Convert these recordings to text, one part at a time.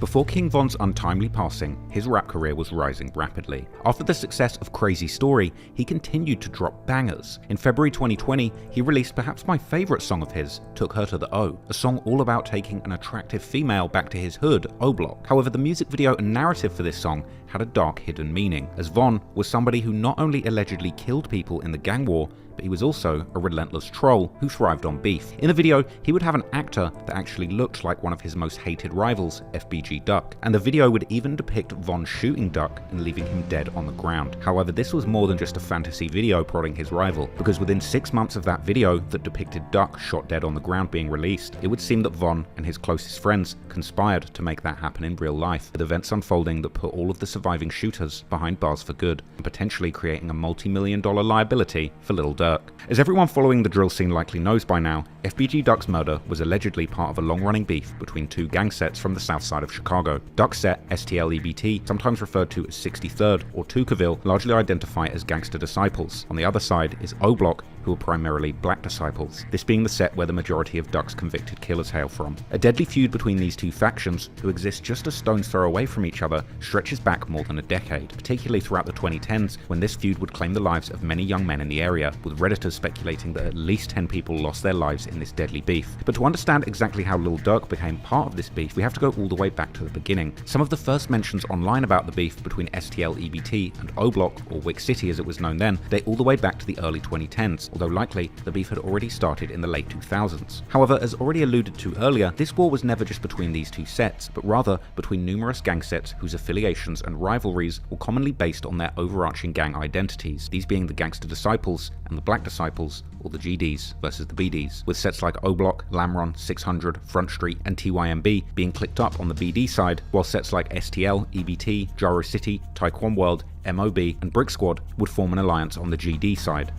Before King Von's untimely passing, his rap career was rising rapidly. After the success of Crazy Story, he continued to drop bangers. In February 2020, he released perhaps my favourite song of his, Took Her to the O, a song all about taking an attractive female back to his hood, O Block. However, the music video and narrative for this song had a dark hidden meaning, as Von was somebody who not only allegedly killed people in the gang war, but he was also a relentless troll who thrived on beef. In the video, he would have an actor that actually looked like one of his most hated rivals, FBG Duck, and the video would even depict Von shooting Duck and leaving him dead on the ground. However, this was more than just a fantasy video prodding his rival, because within 6 months of that video that depicted Duck shot dead on the ground being released, it would seem that Von and his closest friends conspired to make that happen in real life, with events unfolding that put all of the surviving shooters behind bars for good, and potentially creating a multi-million-dollar liability for Lil Durk. As everyone following the drill scene likely knows by now, FBG Duck's murder was allegedly part of a long-running beef between two gang sets from the south side of Chicago. Duck's set, STL-EBT, sometimes referred to as 63rd or Tuckerville, largely identify as gangster disciples. On the other side is O Block, who are primarily black disciples, this being the set where the majority of Duck's convicted killers hail from. A deadly feud between these two factions, who exist just a stone's throw away from each other, stretches back more than a decade, particularly throughout the 2010s, when this feud would claim the lives of many young men in the area, with Redditors speculating that at least 10 people lost their lives in this deadly beef. But to understand exactly how Lil Durk became part of this beef, we have to go all the way back to the beginning. Some of the first mentions online about the beef between STL-EBT and O Block, or Wick City as it was known then, date all the way back to the early 2010s, although likely the beef had already started in the late 2000s. However, as already alluded to earlier, this war was never just between these two sets, but rather between numerous gang sets whose affiliations and rivalries were commonly based on their overarching gang identities, these being the Gangster Disciples and the Black Disciples, or the GDs versus the BDs, with sets like O Block, Lamron, 600, Front Street, and TYMB being clicked up on the BD side, while sets like STL, EBT, Gyro City, Taekwon World, MOB, and Brick Squad would form an alliance on the GD side.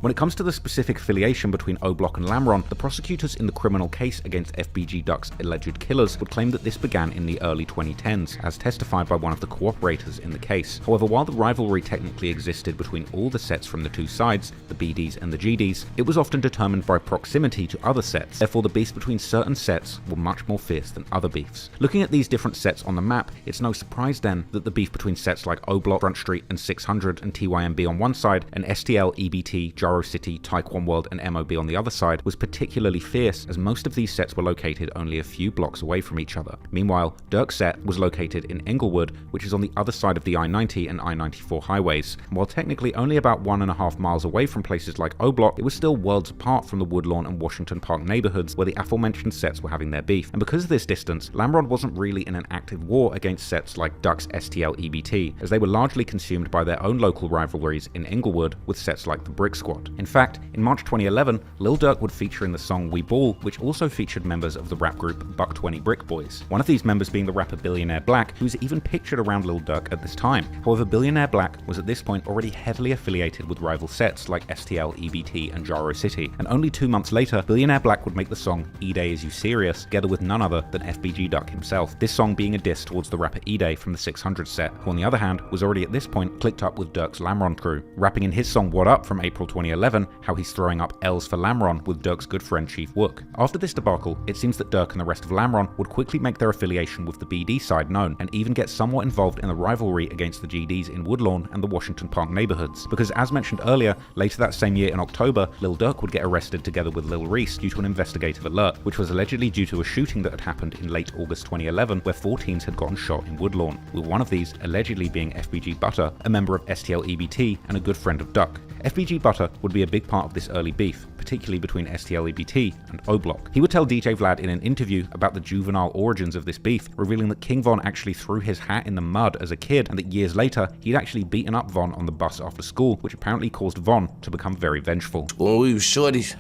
When it comes to the specific affiliation between O Block and Lamron, the prosecutors in the criminal case against FBG Duck's alleged killers would claim that this began in the early 2010s, as testified by one of the cooperators in the case. However, while the rivalry technically existed between all the sets from the two sides, the BDs and the GDs, it was often determined by proximity to other sets. Therefore, the beefs between certain sets were much more fierce than other beefs. Looking at these different sets on the map, it's no surprise then that the beef between sets like O Block, Front Street, and 600 and TYMB on one side, and STL, EBT, Gyro City, Taekwon World, and MOB on the other side was particularly fierce, as most of these sets were located only a few blocks away from each other. Meanwhile, Durk's set was located in Englewood, which is on the other side of the I-90 and I-94 highways. And while technically only about 1.5 miles away from places like O Block, it was still worlds apart from the Woodlawn and Washington Park neighborhoods where the aforementioned sets were having their beef. And because of this distance, Lamron wasn't really in an active war against sets like Duck's STL EBT, as they were largely consumed by their own local rivalries in Englewood with sets like the Brick Squad. In fact, in March 2011, Lil Durk would feature in the song We Ball, which also featured members of the rap group Buck 20 Brick Boys, one of these members being the rapper Billionaire Black, who was even pictured around Lil Durk at this time. However, Billionaire Black was at this point already heavily affiliated with rival sets like STL, EBT, and Gyro City, and only 2 months later, Billionaire Black would make the song E-Day Is You Serious, together with none other than FBG Duck himself, this song being a diss towards the rapper E-Day from the 600 set, who on the other hand was already at this point clicked up with Durk's Lamron crew, rapping in his song What Up from April 2011, how he's throwing up L's for Lamron with Durk's good friend Chief Wook. After this debacle, it seems that Durk and the rest of Lamron would quickly make their affiliation with the BD side known, and even get somewhat involved in the rivalry against the GDs in Woodlawn and the Washington Park neighborhoods, because as mentioned earlier, later that same year in October, Lil Durk would get arrested together with Lil Reese due to an investigative alert, which was allegedly due to a shooting that had happened in late August 2011 where 4 teens had gotten shot in Woodlawn, with one of these allegedly being FBG Butter, a member of STL EBT and a good friend of Duck. FBG Butter would be a big part of this early beef, particularly between STL EBT and O Block. He would tell DJ Vlad in an interview about the juvenile origins of this beef, revealing that King Von actually threw his hat in the mud as a kid, and that years later, he'd actually beaten up Von on the bus after school, which apparently caused Von to become very vengeful. When we were shorties,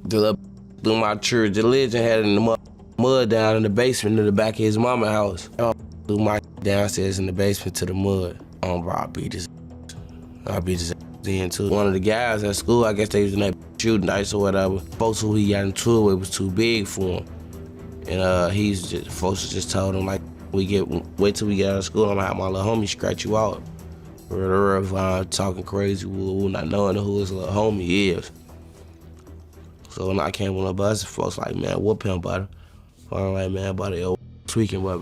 through my church religion had in the mud down in the basement in the back of his mama's house. Threw my downstairs in the basement to the mud. Bro, I beat his then too. One of the guys at school, I guess they was in that shooting dice or whatever. Folks who he got into it with was too big for him. And folks just told him like, wait till we get out of school, I'm gonna have my little homie scratch you out. Talking crazy, not knowing who his little homie is. So when I came on the bus, folks like, man, whoop him, buddy. I'm like, man, about the old tweaking, but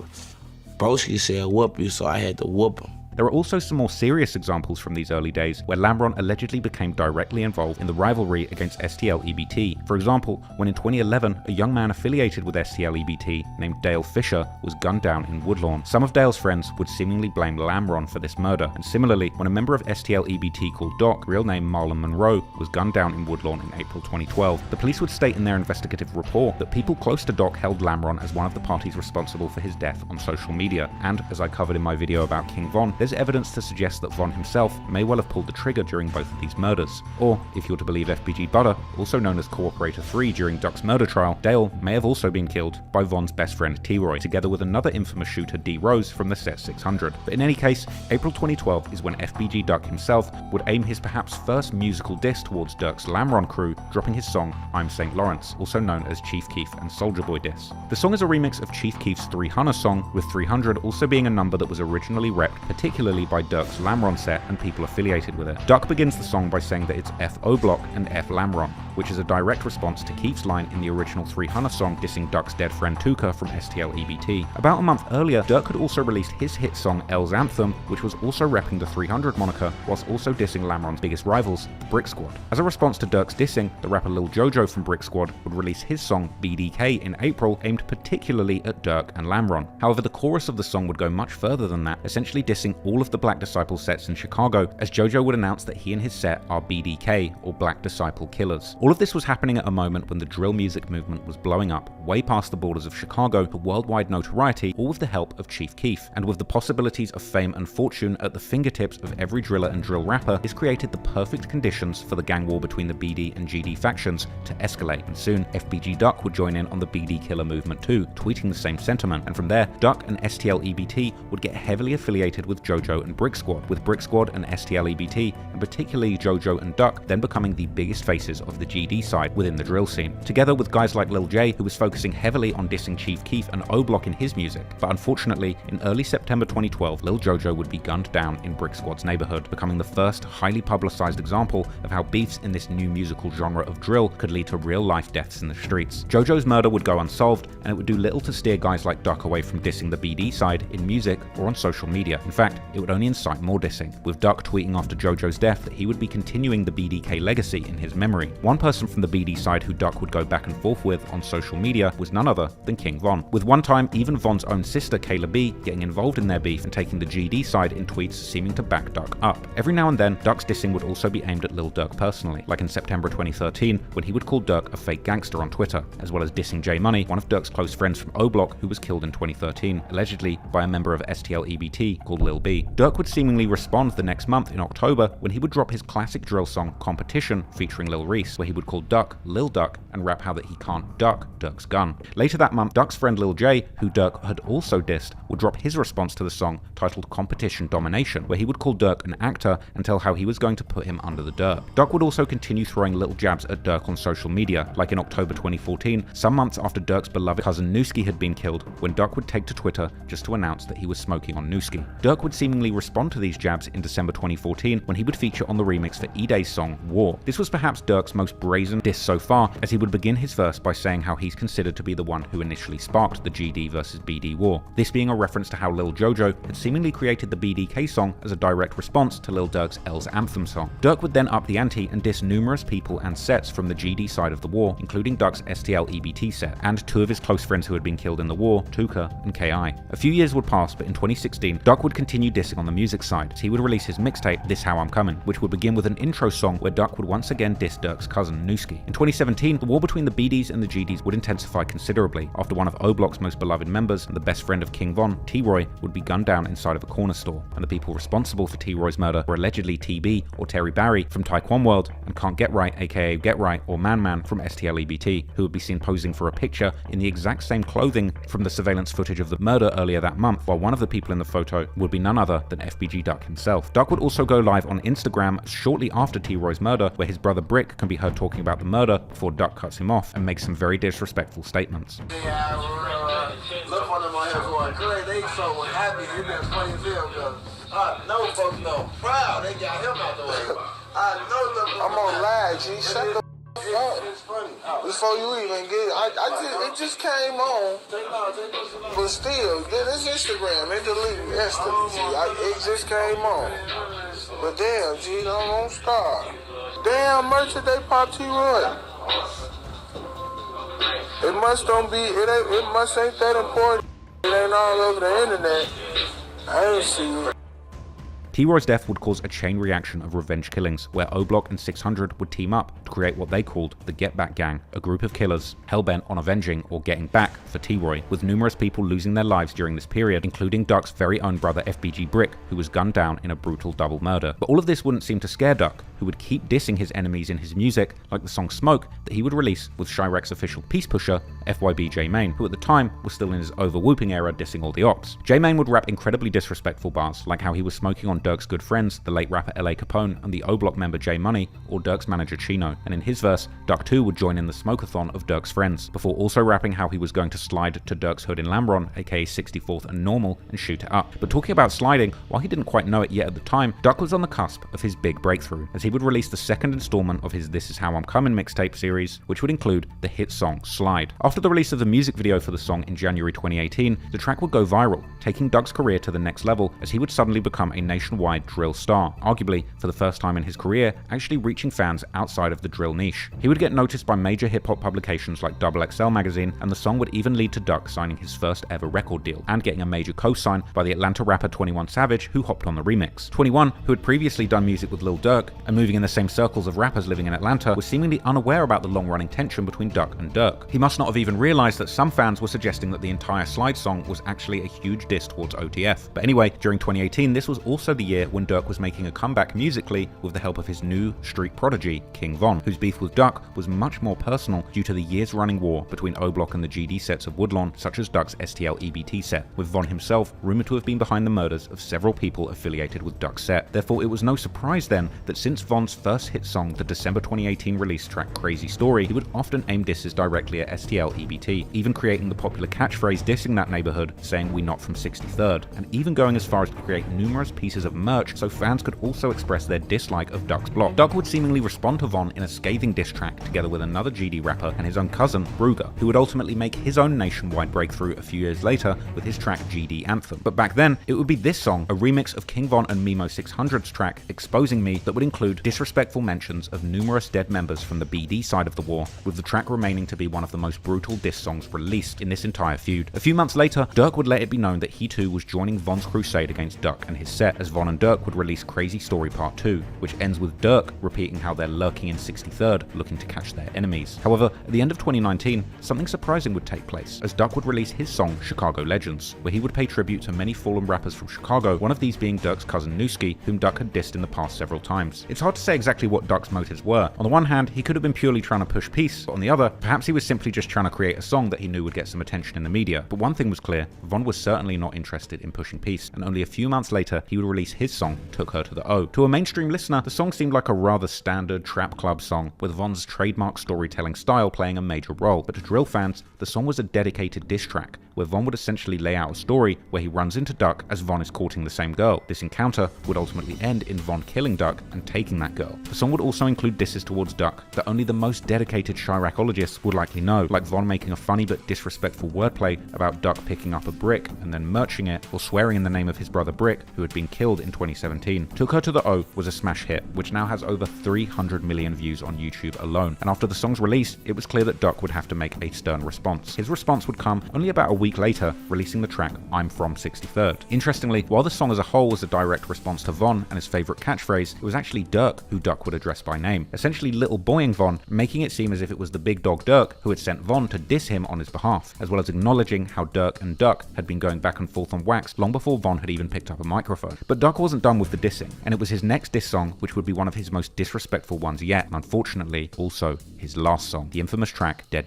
Broski said whoop you, so I had to whoop him. There are also some more serious examples from these early days where Lamron allegedly became directly involved in the rivalry against STL-EBT. For example, when in 2011, a young man affiliated with STL-EBT named Dale Fisher was gunned down in Woodlawn. Some of Dale's friends would seemingly blame Lamron for this murder, and similarly, when a member of STL-EBT called Doc, real name Marlon Monroe, was gunned down in Woodlawn in April 2012, the police would state in their investigative report that people close to Doc held Lamron as one of the parties responsible for his death on social media, and as I covered in my video about King Von, there's evidence to suggest that Von himself may well have pulled the trigger during both of these murders. Or, if you're to believe FBG Butter, also known as Cooperator 3 during Duck's murder trial, Dale may have also been killed by Von's best friend T-Roy, together with another infamous shooter D. Rose from the Set 600. But in any case, April 2012 is when FBG Duck himself would aim his perhaps first musical diss towards Duck's Lamron crew, dropping his song I'm St. Lawrence, also known as Chief Keef and Soulja Boy diss. The song is a remix of Chief Keef's 300 song, with 300 also being a number that was originally repped particularly by Duck's Lamron set and people affiliated with it. Duck begins the song by saying that it's F O Block and F Lamron, which is a direct response to Keef's line in the original 300 song dissing Duck's dead friend Tuka from STL-EBT. About a month earlier, Duck had also released his hit song L's Anthem, which was also repping the 300 moniker, whilst also dissing Lamron's biggest rivals, Brick Squad. As a response to Duck's dissing, the rapper Lil Jojo from Brick Squad would release his song BDK in April, aimed particularly at Dirk and Lamron. However, the chorus of the song would go much further than that, essentially dissing all of the Black Disciple sets in Chicago, as Jojo would announce that he and his set are BDK, or Black Disciple Killers. All of this was happening at a moment when the drill music movement was blowing up way past the borders of Chicago to worldwide notoriety, all with the help of Chief Keef, and with the possibilities of fame and fortune at the fingertips of every driller and drill rapper, this created the perfect conditions for the gang war between the BD and GD factions to escalate, and soon FBG Duck would join in on the BD killer movement too, tweeting the same sentiment, and from there, Duck and STL-EBT would get heavily affiliated with Jojo and Brick Squad, with Brick Squad and STL-EBT, and particularly Jojo and Duck, then becoming the biggest faces of the GD side within the drill scene, together with guys like Lil J, who was focusing heavily on dissing Chief Keef and O-Block in his music. But unfortunately, in early September 2012, Lil Jojo would be gunned down in Brick Squad's neighborhood, becoming the first highly publicized example of how beefs in this new musical genre of drill could lead to real-life deaths in the streets. Jojo's murder would go unsolved, and it would do little to steer guys like Duck away from dissing the BD side in music or on social media. In fact, it would only incite more dissing, with Duck tweeting after Jojo's death that he would be continuing the BDK legacy in his memory. One person from the BD side who Duck would go back and forth with on social media was none other than King Von, with one time even Von's own sister Kayla B getting involved in their beef and taking the GD side in tweets seeming to back Duck up. Every now and then, Duck's dissing would also be aimed at Lil Durk personally, like in September 2013 when he would call Durk a fake gangster on Twitter, as well as dissing J Money, one of Durk's close friends from O-Block who was killed in 2013, allegedly by a member of STL-EBT called Lil B. Durk would seemingly respond the next month in October when he would drop his classic drill song Competition featuring Lil Reese, where he would call Duck Lil Duck and rap how that he can't duck Durk's gun. Later that month, Duck's friend Lil J, who Durk had also dissed, would drop his response to the song titled Competition Domination, where he would call Durk an actor and tell how he was going to put him under the dirt. Duck would also continue throwing little jabs at Durk on social media, like in October 2014, some months after Durk's beloved cousin Newski had been killed, when Duck would take to Twitter just to announce that he was smoking on Newski. Durk would seemingly respond to these jabs in December 2014 when he would feature on the remix for E-Day's song War. This was perhaps Durk's most brazen diss so far, as he would begin his verse by saying how he's considered to be the one who initially sparked the GD versus BD war, this being a reference to how Lil Jojo had seemingly created the BDK song as a direct response to Lil Durk's L's Anthem song. Durk would then up the ante and diss numerous people and sets from the GD side of the war, including Duck's STL-EBT set, and two of his close friends who had been killed in the war, Tuka and KI. A few years would pass, but in 2016, Duck would continue dissing on the music side, as he would release his mixtape, This How I'm Coming, which would begin with an intro song where Duck would once again diss Durk's cousin Newski. In 2017, the war between the BDs and the GDs would intensify considerably after one of O-Block's most beloved members and the best friend of King Von, T-Roy, would be gunned down inside of a corner store, and the people responsible for T-Roy's murder were allegedly TB or Terry Barry from Taekwon World and Can't Get Right aka Get Right or Man Man from STL-EBT, who would be seen posing for a picture in the exact same clothing from the surveillance footage of the murder earlier that month, while one of the people in the photo would be none other than FBG Duck himself. Duck would also go live on Instagram shortly after T-Roy's murder, where his brother Brick can be heard talking about the murder before Duck cuts him off and makes some very disrespectful statements. I'm on live, G. Shut the Before you even get it just came on. But still, this Instagram, it deleted instantly, G. It just came on. But damn, G, don't stop. Damn, merchant, they popped T-Roy. It must ain't that important. It ain't all over the internet. I ain't see it. T-Roy's death would cause a chain reaction of revenge killings, where O-Block and 600 would team up to create what they called the Get Back Gang, a group of killers hell-bent on avenging or getting back for T-Roy, with numerous people losing their lives during this period, including Duck's very own brother FBG Brick, who was gunned down in a brutal double murder. But all of this wouldn't seem to scare Duck, who would keep dissing his enemies in his music, like the song Smoke that he would release with Chirac's official peace pusher, FYB J-Mane, who at the time was still in his over-whooping era dissing all the ops. J-Mane would rap incredibly disrespectful bars, like how he was smoking on Dirk's good friends, the late rapper LA Capone and the O-Block member J Money, or Dirk's manager Chino, and in his verse, Duck too would join in the smoke-a-thon of Dirk's friends, before also rapping how he was going to slide to Dirk's hood in Lamron, aka 64th and Normal, and shoot it up. But talking about sliding, while he didn't quite know it yet at the time, Duck was on the cusp of his big breakthrough, as he would release the second installment of his This Is How I'm Comin' mixtape series, which would include the hit song Slide. After the release of the music video for the song in January 2018, the track would go viral, taking Duck's career to the next level as he would suddenly become a nationwide drill star, arguably for the first time in his career actually reaching fans outside of the drill niche. He would get noticed by major hip-hop publications like XXL magazine, and the song would even lead to Duck signing his first ever record deal, and getting a major co-sign by the Atlanta rapper 21 Savage, who hopped on the remix. 21, who had previously done music with Lil Durk and moving in the same circles of rappers living in Atlanta, was seemingly unaware about the long-running tension between Duck and Durk. He must not have even realized that some fans were suggesting that the entire Slide song was actually a huge diss towards OTF. But anyway, during 2018, this was also the year when Durk was making a comeback musically with the help of his new street prodigy, King Von, whose beef with Duck was much more personal due to the years-running war between O-Block and the GD sets of Woodlawn, such as Duck's STL EBT set, with Von himself rumored to have been behind the murders of several people affiliated with Duck's set. Therefore, it was no surprise then that since Von's first hit song, the December 2018 release track Crazy Story, he would often aim disses directly at STL EBT, even creating the popular catchphrase dissing that neighborhood, saying "We not from 63rd," and even going as far as to create numerous pieces of merch so fans could also express their dislike of Duck's block. Duck would seemingly respond to Von in a scathing diss track together with another GD rapper and his own cousin, Brugger, who would ultimately make his own nationwide breakthrough a few years later with his track GD Anthem. But back then, it would be this song, a remix of King Von and Mimo 600's track Exposing Me, that would include disrespectful mentions of numerous dead members from the BD side of the war, with the track remaining to be one of the most brutal diss songs released in this entire feud. A few months later, Durk would let it be known that he too was joining Von's crusade against Duck and his set, as Von and Durk would release Crazy Story Part 2, which ends with Durk repeating how they're lurking in 63rd, looking to catch their enemies. However, at the end of 2019, something surprising would take place, as Duck would release his song Chicago Legends, where he would pay tribute to many fallen rappers from Chicago, one of these being Durk's cousin Newski, whom Duck had dissed in the past several times. It's hard to say exactly what Duck's motives were. On the one hand, he could have been purely trying to push peace, but on the other, perhaps he was simply just trying to create a song that he knew would get some attention in the media. But one thing was clear, Von was certainly not interested in pushing peace, and only a few months later, he would release his song Took Her to the O. To a mainstream listener, the song seemed like a rather standard trap club song, with Von's trademark storytelling style playing a major role, but to drill fans, the song was a dedicated diss track, where Von would essentially lay out a story where he runs into Duck as Von is courting the same girl. This encounter would ultimately end in Von killing Duck and taking that girl. The song would also include disses towards Duck that only the most dedicated Chiracologists would likely know, like Von making a funny but disrespectful wordplay about Duck picking up a brick and then merching it, or swearing in the name of his brother Brick, who had been killed in 2017. Took Her to the O was a smash hit, which now has over 300 million views on YouTube alone, and after the song's release, it was clear that Duck would have to make a stern response. His response would come only about a week later, releasing the track I'm From 63rd. Interestingly, while the song as a whole was a direct response to Von and his favourite catchphrase, it was actually Durk who Duck would address by name, essentially little boying Von, making it seem as if it was the big dog Durk who had sent Von to diss him on his behalf, as well as acknowledging how Durk and Duck had been going back and forth on wax long before Von had even picked up a microphone. But Duck wasn't done with the dissing, and it was his next diss song which would be one of his most disrespectful ones yet, and unfortunately also his last song, the infamous track Dead.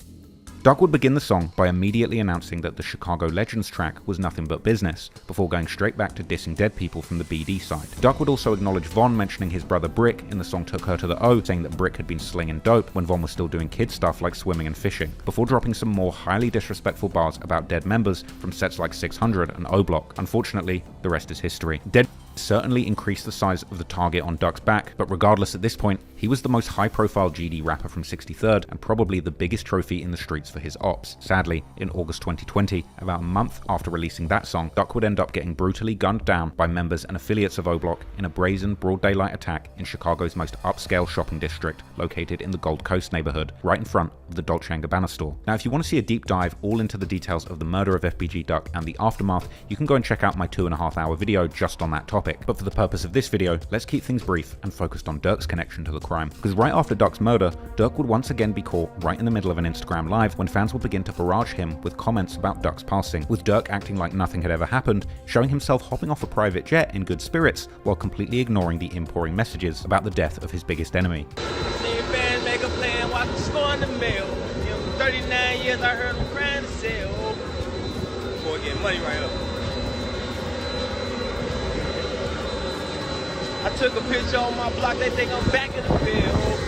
Duck would begin the song by immediately announcing that the Chicago Legends track was nothing but business, before going straight back to dissing dead people from the BD side. Duck would also acknowledge Von mentioning his brother Brick in the song Took Her to the O, saying that Brick had been slinging dope when Von was still doing kid stuff like swimming and fishing, before dropping some more highly disrespectful bars about dead members from sets like 600 and O-Block. Unfortunately, the rest is history. Dead certainly increased the size of the target on Duck's back, but regardless at this point, He was the most high-profile GD rapper from 63rd and probably the biggest trophy in the streets for his ops. Sadly, in August 2020, about a month after releasing that song, Duck would end up getting brutally gunned down by members and affiliates of O Block in a brazen, broad daylight attack in Chicago's most upscale shopping district, located in the Gold Coast neighborhood, right in front of the Dolce & Gabbana store. Now, if you want to see a deep dive all into the details of the murder of FBG Duck and the aftermath, you can go and check out my 2.5-hour video just on that topic. But for the purpose of this video, let's keep things brief and focused on Durk's connection to the crime. Because right after Duck's murder, Durk would once again be caught right in the middle of an Instagram live when fans would begin to barrage him with comments about Duck's passing, with Durk acting like nothing had ever happened, showing himself hopping off a private jet in good spirits while completely ignoring the imploring messages about the death of his biggest enemy. Seen fans make a plan, watch the score in the mail. You know, 39 years I heard them crying to sell. Boy, getting money right up. I took a picture on my block, they think I'm back in the field.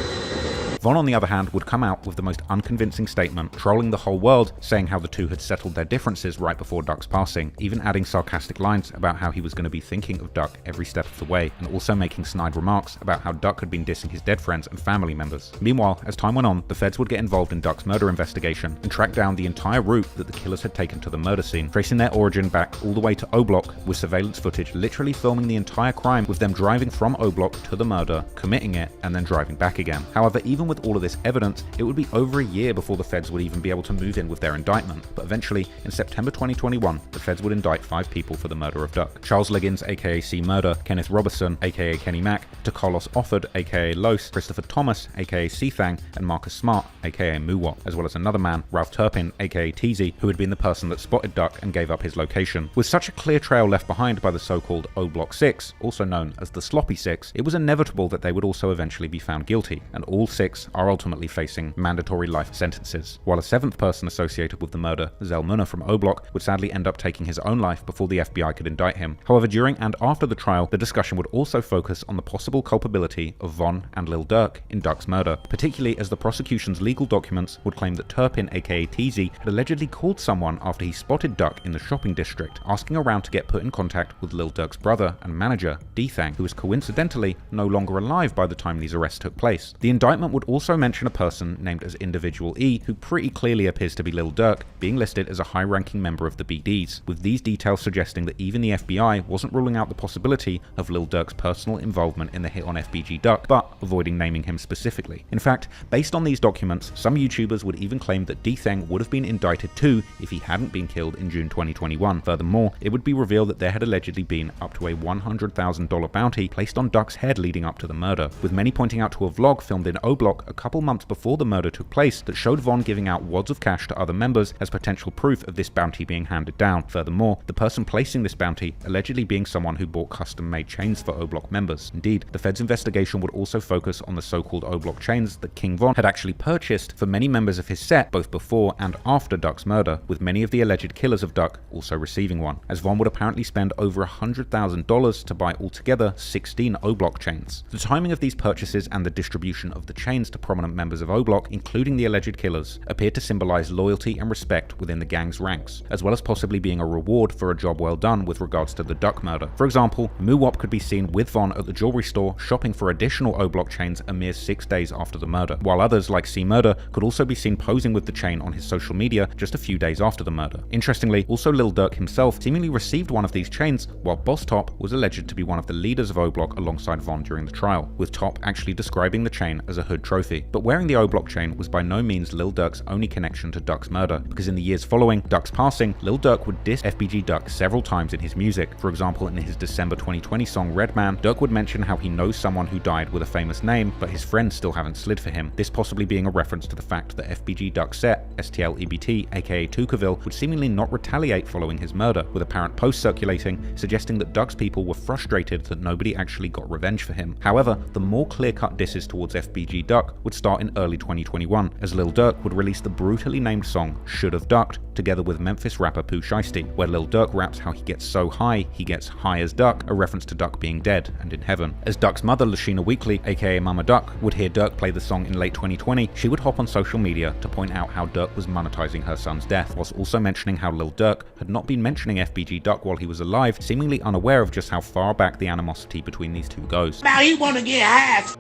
Von, on the other hand, would come out with the most unconvincing statement, trolling the whole world, saying how the two had settled their differences right before Duck's passing, even adding sarcastic lines about how he was going to be thinking of Duck every step of the way, and also making snide remarks about how Duck had been dissing his dead friends and family members. Meanwhile, as time went on, the feds would get involved in Duck's murder investigation and track down the entire route that the killers had taken to the murder scene, tracing their origin back all the way to O Block, with surveillance footage literally filming the entire crime, with them driving from O Block to the murder, committing it, and then driving back again. However, even with all of this evidence, it would be over a year before the feds would even be able to move in with their indictment. But eventually, in September 2021, the feds would indict 5 people for the murder of Duck. Charles Liggins, aka C Murder, Kenneth Robertson, aka Kenny Mack, DeCarlos Offord, aka Los, Christopher Thomas, aka C-Thang, and Marcus Smart, aka Moowop, as well as another man, Ralph Turpin, aka Teasy, who had been the person that spotted Duck and gave up his location. With such a clear trail left behind by the so-called O Block 6, also known as the Sloppy 6, it was inevitable that they would also eventually be found guilty, and all 6 are ultimately facing mandatory life sentences, while a 7th person associated with the murder, Zell Munna from O Block, would sadly end up taking his own life before the FBI could indict him. However, during and after the trial, the discussion would also focus on the possible culpability of Von and Lil Durk in Duck's murder, particularly as the prosecution's legal documents would claim that Turpin, aka Teasy, had allegedly called someone after he spotted Duck in the shopping district, asking around to get put in contact with Lil Durk's brother and manager, D-Thang, who was coincidentally no longer alive by the time these arrests took place. The indictment would also mention a person named as Individual E, who pretty clearly appears to be Lil Durk, being listed as a high-ranking member of the BDs, with these details suggesting that even the FBI wasn't ruling out the possibility of Lil Durk's personal involvement in the hit on FBG Duck, but avoiding naming him specifically. In fact, based on these documents, some YouTubers would even claim that D-Thang would have been indicted too if he hadn't been killed in June 2021. Furthermore, it would be revealed that there had allegedly been up to a $100,000 bounty placed on Duck's head leading up to the murder, with many pointing out to a vlog filmed in O Block a couple months before the murder took place that showed Von giving out wads of cash to other members as potential proof of this bounty being handed down. Furthermore, the person placing this bounty allegedly being someone who bought custom-made chains for O Block members. Indeed, the Fed's investigation would also focus on the so-called O Block chains that King Von had actually purchased for many members of his set both before and after Duck's murder, with many of the alleged killers of Duck also receiving one, as Von would apparently spend over $100,000 to buy altogether 16 O Block chains. The timing of these purchases and the distribution of the chains to prominent members of O Block, including the alleged killers, appeared to symbolize loyalty and respect within the gang's ranks, as well as possibly being a reward for a job well done with regards to the Duck murder. For example, Moowop could be seen with Von at the jewelry store shopping for additional O Block chains a mere 6 days after the murder, while others like C Murder could also be seen posing with the chain on his social media just a few days after the murder. Interestingly, also Lil Durk himself seemingly received one of these chains, while Boss Top was alleged to be one of the leaders of O Block alongside Von during the trial, with Top actually describing the chain as a hood trophy. But wearing the O Block chain was by no means Lil Durk's only connection to Duck's murder, because in the years following Duck's passing, Lil Durk would diss FBG Duck several times in his music. For example, in his December 2020 song Redman, Durk would mention how he knows someone who died with a famous name, but his friends still haven't slid for him, this possibly being a reference to the fact that FBG Duck's set, STL-EBT, aka Tucaville, would seemingly not retaliate following his murder, with apparent posts circulating suggesting that Duck's people were frustrated that nobody actually got revenge for him. However, the more clear-cut disses towards FBG Duck would start in early 2021, as Lil Durk would release the brutally named song Should've Ducked, together with Memphis rapper Pooh Shiesty, where Lil Durk raps how he gets so high, he gets high as Duck, a reference to Duck being dead and in heaven. As Duck's mother, Lashina Weekly, aka Mama Duck, would hear Durk play the song in late 2020, she would hop on social media to point out how Durk was monetizing her son's death, whilst also mentioning how Lil Durk had not been mentioning FBG Duck while he was alive, seemingly unaware of just how far back the animosity between these two goes. Now he wanna get high.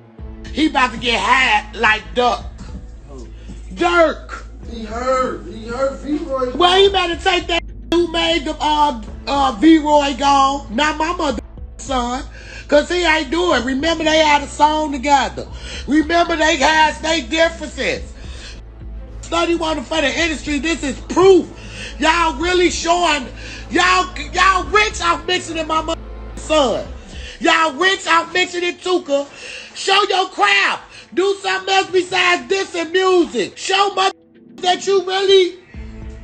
He about to get high like Duck. Dirk. He hurt V-Roy. Well, he better take that who made the V-Roy gone, not my mother son. Cause he ain't do it. Remember they had a song together. Remember they had their differences. Study one for the industry. This is proof. Y'all really showing. Y'all rich out mixing in my mother son. Y'all rich out mixing in Tuka. Show your craft. Do something else besides this and music. Show mother that you really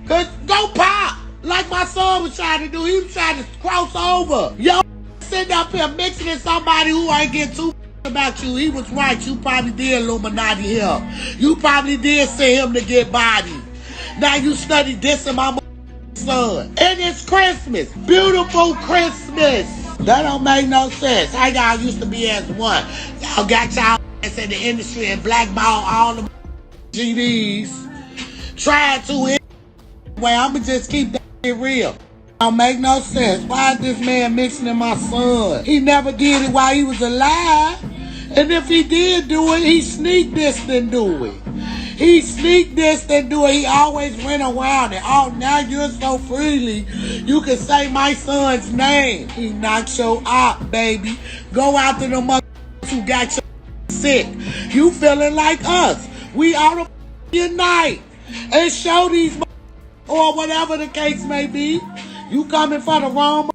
could go pop. Like my son was trying to do. He was trying to cross over. Yo, sitting up here mixing in somebody who ain't getting too about you. He was right. You probably did Illuminati him. You probably did send him to get body. Now you study this and my son. And it's Christmas. Beautiful Christmas. That don't make no sense. How y'all used to be as one. Y'all got y'all ass in the industry and blackball all the GDs. Trying to anyway, I'ma just keep that shit real. Don't make no sense. Why is this man mixing in my son? He never did it while he was alive. And if he did do it, he sneak this and do it. He sneak this and do it. He always went around it. Oh, now you're so freely. You can say my son's name. He knocked your op, baby. Go out to the mother who got your sick. You feeling like us. We ought to unite and show these or whatever the case may be. You coming for the wrong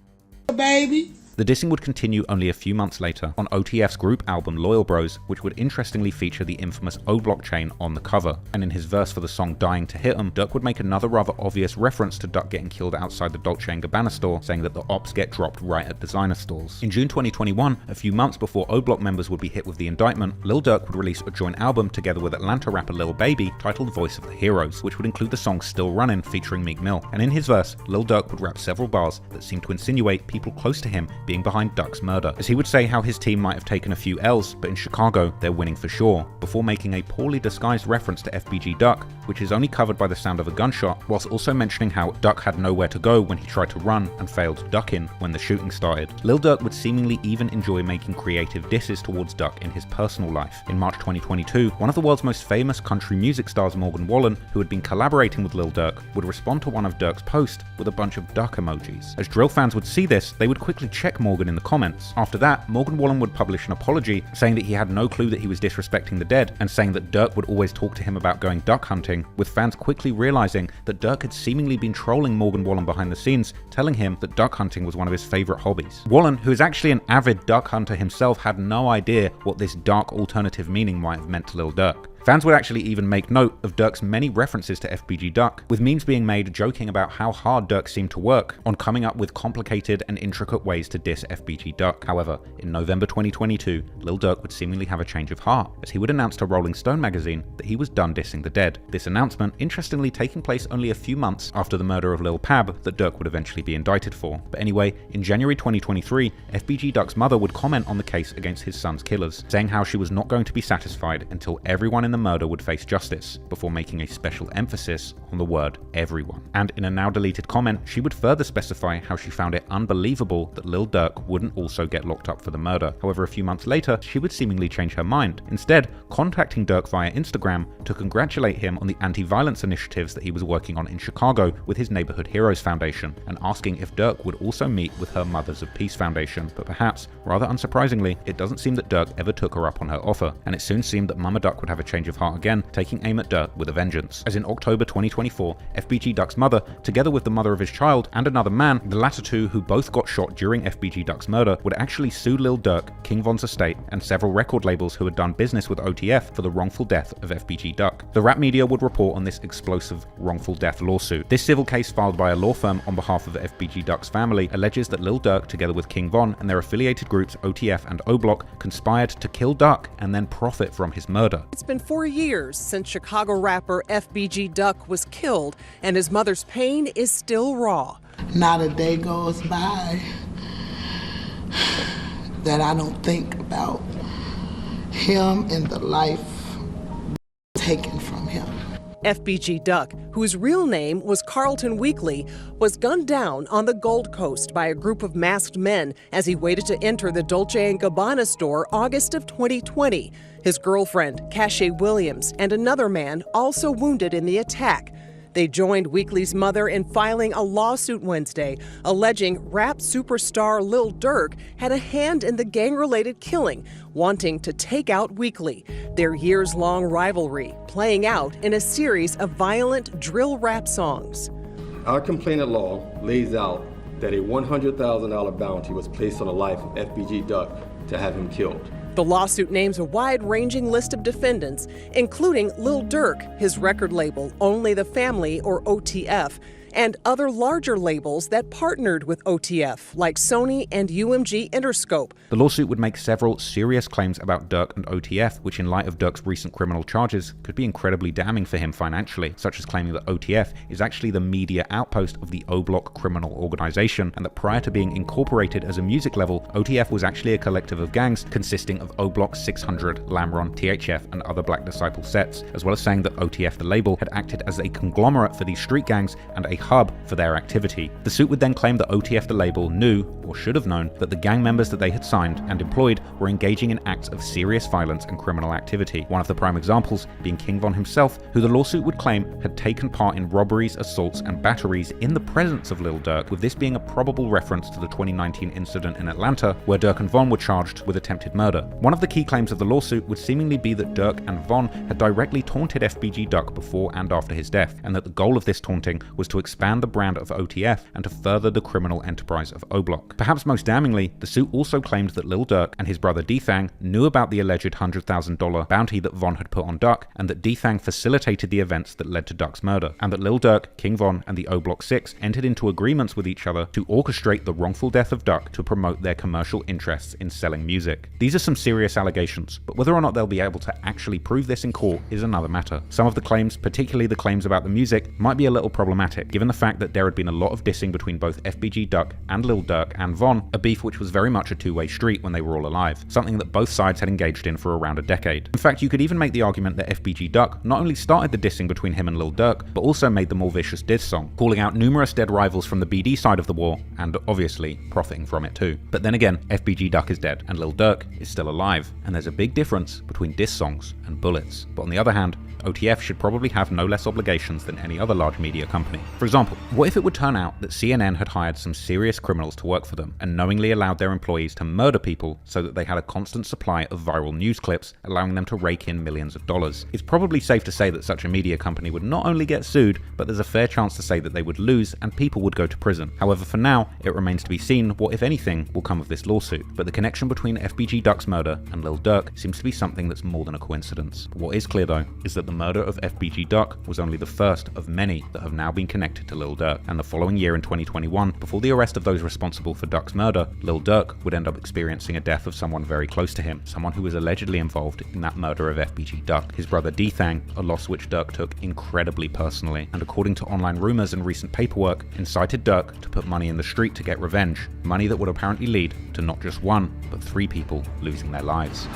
baby. The dissing would continue only a few months later on OTF's group album Loyal Bros, which would interestingly feature the infamous O Block chain on the cover. And in his verse for the song Dying to Hit 'Em, Dirk would make another rather obvious reference to Duck getting killed outside the Dolce & Gabbana store, saying that the ops get dropped right at designer stores. In June 2021, a few months before O Block members would be hit with the indictment, Lil Durk would release a joint album together with Atlanta rapper Lil Baby titled Voice of the Heroes, which would include the song Still Runnin' featuring Meek Mill. And in his verse, Lil Durk would rap several bars that seemed to insinuate people close to him being behind Duck's murder, as he would say how his team might have taken a few L's, but in Chicago they're winning for sure, before making a poorly disguised reference to FBG Duck, which is only covered by the sound of a gunshot, whilst also mentioning how Duck had nowhere to go when he tried to run and failed ducking when the shooting started. Lil Durk would seemingly even enjoy making creative disses towards Duck in his personal life. In March 2022, one of the world's most famous country music stars, Morgan Wallen, who had been collaborating with Lil Durk, would respond to one of Durk's posts with a bunch of duck emojis. As drill fans would see this, they would quickly check Morgan in the comments. After that, Morgan Wallen would publish an apology, saying that he had no clue that he was disrespecting the dead, and saying that Durk would always talk to him about going duck hunting, with fans quickly realizing that Durk had seemingly been trolling Morgan Wallen behind the scenes, telling him that duck hunting was one of his favorite hobbies. Wallen, who is actually an avid duck hunter himself, had no idea what this dark alternative meaning might have meant to Lil Durk. Fans would actually even make note of Durk's many references to FBG Duck, with memes being made joking about how hard Durk seemed to work on coming up with complicated and intricate ways to diss FBG Duck. However, in November 2022, Lil Durk would seemingly have a change of heart, as he would announce to Rolling Stone magazine that he was done dissing the dead. This announcement, interestingly, taking place only a few months after the murder of Lil Pab that Durk would eventually be indicted for. But anyway, in January 2023, FBG Duck's mother would comment on the case against his son's killers, saying how she was not going to be satisfied until everyone in the murder would face justice, before making a special emphasis on the word everyone. And in a now deleted comment, she would further specify how she found it unbelievable that Lil Durk wouldn't also get locked up for the murder. However, a few months later, she would seemingly change her mind, instead contacting Durk via Instagram to congratulate him on the anti-violence initiatives that he was working on in Chicago with his Neighborhood Heroes Foundation, and asking if Durk would also meet with her Mothers of Peace Foundation. But perhaps, rather unsurprisingly, it doesn't seem that Durk ever took her up on her offer, and it soon seemed that Mama Duck would have a change of heart again, taking aim at Durk with a vengeance. As in October 2024, FBG Duck's mother, together with the mother of his child and another man, the latter two who both got shot during FBG Duck's murder, would actually sue Lil Durk, King Von's estate, and several record labels who had done business with OTF for the wrongful death of FBG Duck. The rap media would report on this explosive wrongful death lawsuit. This civil case filed by a law firm on behalf of FBG Duck's family alleges that Lil Durk, together with King Von and their affiliated groups OTF and O Block, conspired to kill Duck and then profit from his murder. It's been 4 years since Chicago rapper FBG Duck was killed, and his mother's pain is still raw. Not a day goes by that I don't think about him and the life taken from him. FBG Duck, whose real name was Carlton Weekly, was gunned down on the Gold Coast by a group of masked men as he waited to enter the Dolce & Gabbana store August of 2020. His girlfriend, Cache Williams, and another man also wounded in the attack. They joined Weekly's mother in filing a lawsuit Wednesday, alleging rap superstar Lil Durk had a hand in the gang-related killing, wanting to take out Weekly. Their years-long rivalry playing out in a series of violent drill rap songs. Our complainant law lays out that a $100,000 bounty was placed on the life of FBG Duck to have him killed. The lawsuit names a wide-ranging list of defendants, including Lil Durk, his record label, Only the Family, or OTF, and other larger labels that partnered with OTF, like Sony and UMG Interscope. The lawsuit would make several serious claims about Durk and OTF, which in light of Durk's recent criminal charges could be incredibly damning for him financially, such as claiming that OTF is actually the media outpost of the O-Block criminal organization, and that prior to being incorporated as a music label, OTF was actually a collective of gangs consisting of O-Block 600, Lamron, THF, and other Black Disciple sets, as well as saying that OTF, the label, had acted as a conglomerate for these street gangs and a hub for their activity. The suit would then claim that OTF, the label, knew, or should have known, that the gang members that they had signed and employed were engaging in acts of serious violence and criminal activity. One of the prime examples being King Von himself, who the lawsuit would claim had taken part in robberies, assaults, and batteries in the presence of Lil Durk, with this being a probable reference to the 2019 incident in Atlanta, where Durk and Von were charged with attempted murder. One of the key claims of the lawsuit would seemingly be that Durk and Von had directly taunted FBG Duck before and after his death, and that the goal of this taunting was to expand the brand of OTF and to further the criminal enterprise of O-Block. Perhaps most damningly, the suit also claimed that Lil Durk and his brother D-Thang knew about the alleged $100,000 bounty that Von had put on Duck, and that D-Thang facilitated the events that led to Duck's murder, and that Lil Durk, King Von, and the O-Block 6 entered into agreements with each other to orchestrate the wrongful death of Duck to promote their commercial interests in selling music. These are some serious allegations, but whether or not they'll be able to actually prove this in court is another matter. Some of the claims, particularly the claims about the music, might be a little problematic, given the fact that there had been a lot of dissing between both FBG Duck and Lil Durk and Von, a beef which was very much a two-way street when they were all alive, something that both sides had engaged in for around a decade. In fact, you could even make the argument that FBG Duck not only started the dissing between him and Lil Durk, but also made the more vicious diss song, calling out numerous dead rivals from the BD side of the war, and obviously profiting from it too. But then again, FBG Duck is dead, and Lil Durk is still alive, and there's a big difference between diss songs and bullets. But on the other hand, OTF should probably have no less obligations than any other large media company. For example, what if it would turn out that CNN had hired some serious criminals to work for them and knowingly allowed their employees to murder people so that they had a constant supply of viral news clips, allowing them to rake in millions of dollars? It's probably safe to say that such a media company would not only get sued, but there's a fair chance to say that they would lose and people would go to prison. However, for now, it remains to be seen what, if anything, will come of this lawsuit. But the connection between FBG Duck's murder and Lil Durk seems to be something that's more than a coincidence. But what is clear though, is that the murder of FBG Duck was only the first of many that have now been connected to Lil Durk, and the following year in 2021, before the arrest of those responsible for Duck's murder, Lil Durk would end up experiencing a death of someone very close to him, someone who was allegedly involved in that murder of FBG Duck, his brother D-Thang, a loss which Durk took incredibly personally, and according to online rumors and recent paperwork, incited Durk to put money in the street to get revenge, money that would apparently lead to not just one, but 3 people losing their lives.